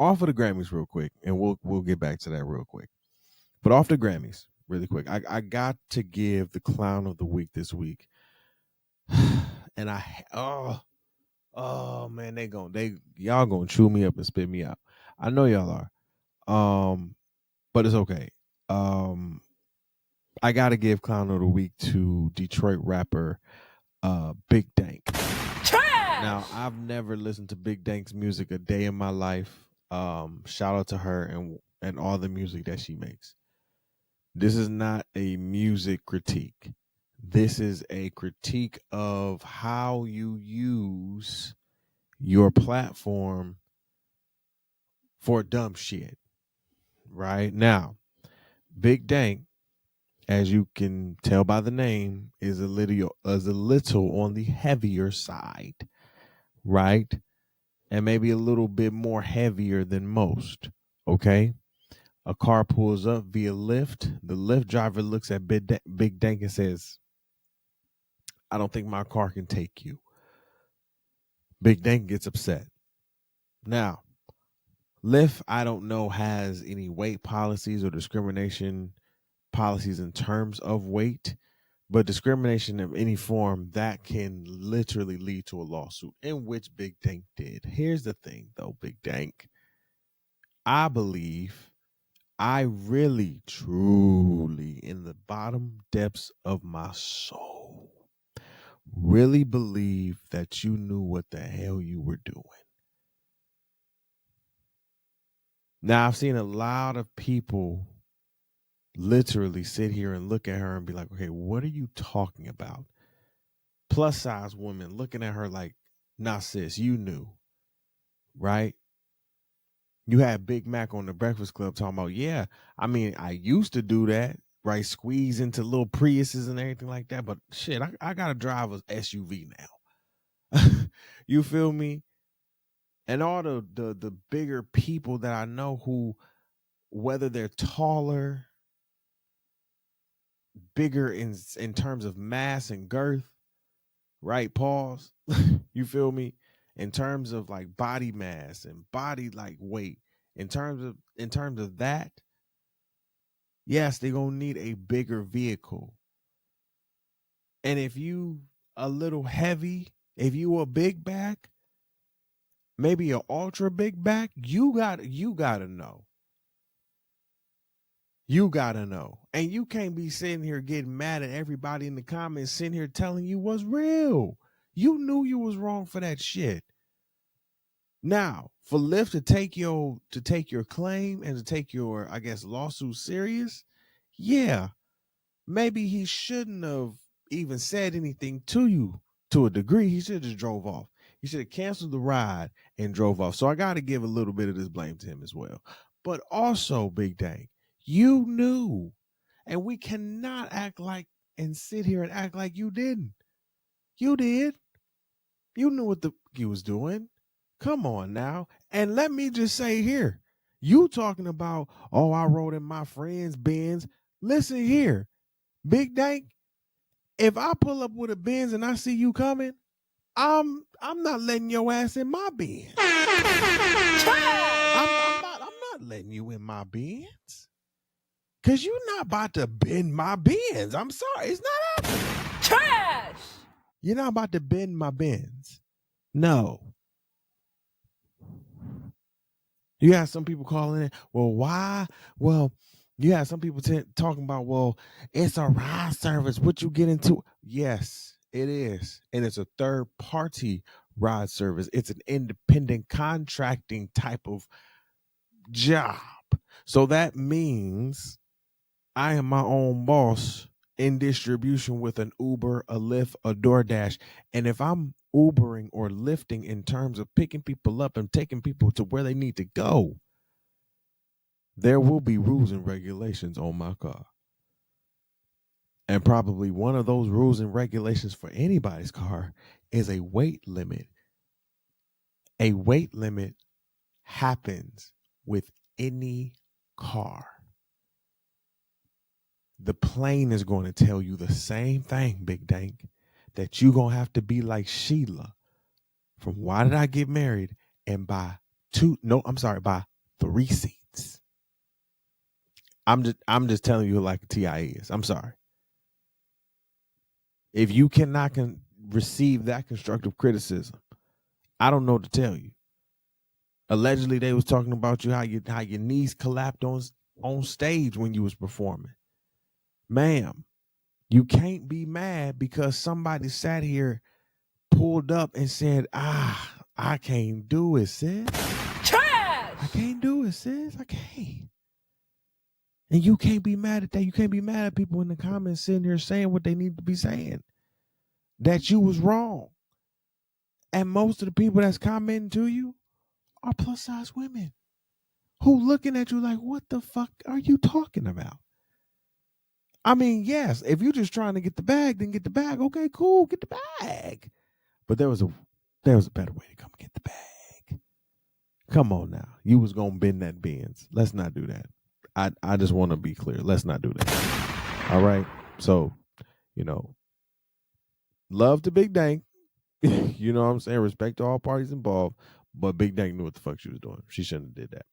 off of the Grammys real quick, and we'll get back to that real quick. But off the Grammys really quick, I got to give the clown of the week this week, and oh man, y'all gonna chew me up and spit me out. I know y'all are. But it's okay. I gotta give clown of the week to Detroit rapper Big Dank. Trash! Now, I've never listened to Big Dank's music a day in my life. Shout out to her and all the music that she makes. This is not a music critique. This is a critique of how you use your platform for dumb shit. Right now, Big Dank, as you can tell by the name, is a little on the heavier side, right? And maybe a little bit more heavier than most. Okay. A car pulls up via Lyft. The Lyft driver looks at Big Dank and says, "I don't think my car can take you." Big Dank gets upset. Now, Lyft, I don't know, has any weight policies or discrimination policies in terms of weight, but discrimination of any form that can literally lead to a lawsuit, in which Big Dank did. Here's the thing, though, Big Dank. I believe, I really, truly, in the bottom depths of my soul, really believe that you knew what the hell you were doing. Now, I've seen a lot of people literally sit here and look at her and be like, okay, what are you talking about? Plus size women looking at her like, nah, sis, you knew, right? You had Big Mac on the Breakfast Club talking about, yeah, I mean, I used to do that, right? Squeeze into little Priuses and everything like that. But shit, I got to drive a SUV now. You feel me? And all the bigger people that I know who, whether they're taller, bigger in terms of mass and girth, right? Pause. You feel me? In terms of like body mass and body like weight, in terms of that, yes, they're gonna need a bigger vehicle. And if you a little heavy, if you a big back, maybe an ultra big back, you gotta know. You gotta know. And you can't be sitting here getting mad at everybody in the comments, sitting here telling you what's real. You knew you was wrong for that shit. Now, for Lyft to take your claim and to take your, I guess, lawsuit serious, yeah, maybe he shouldn't have even said anything to you to a degree. He should have just drove off. He should have canceled the ride and drove off. So I got to give a little bit of this blame to him as well. But also, Big Dank, you knew. And we cannot act like and sit here and act like you didn't. You did. You knew what you was doing. Come on now. And let me just say here, you talking about, oh, I rode in my friend's Benz. Listen here, Big Dank, if I pull up with a Benz and I see you coming, I'm not letting your ass in my Benz. I'm not letting you in my Benz. Cause you're not about to bend my Benz. I'm sorry, it's not happening. Trash! You're not about to bend my Benz. No. You have some people calling it, well, why? Well, you have some people talking about, well, it's a ride service. What you get into? Yes, it is. And it's a third party ride service. It's an independent contracting type of job. So that means I am my own boss in distribution with an Uber, a Lyft, a DoorDash. And if I'm Ubering or lifting in terms of picking people up and taking people to where they need to go, there will be rules and regulations on my car. And probably one of those rules and regulations for anybody's car is a weight limit. A weight limit happens with any car. The plane is going to tell you the same thing, Big Dank, that you're going to have to be like Sheila from Why Did I Get Married and by receipts. I'm just telling you like a TI is. I'm sorry. If you cannot receive that constructive criticism, I don't know what to tell you. Allegedly, they was talking about you how your knees collapsed on stage when you was performing. Ma'am, you can't be mad because somebody sat here, pulled up and said, I can't do it, sis. Trash! I can't do it, sis. I can't. And you can't be mad at that. You can't be mad at people in the comments sitting here saying what they need to be saying. That you was wrong. And most of the people that's commenting to you are plus size women who looking at you like, what the fuck are you talking about? I mean, yes, if you're just trying to get the bag, then get the bag. Okay, cool, get the bag. But there was a better way to come get the bag. Come on now. You was gonna bend that Benz. Let's not do that. I just want to be clear. Let's not do that. All right. So, love to Big Dank. You know what I'm saying? Respect to all parties involved. But Big Dank knew what the fuck she was doing. She shouldn't have did that.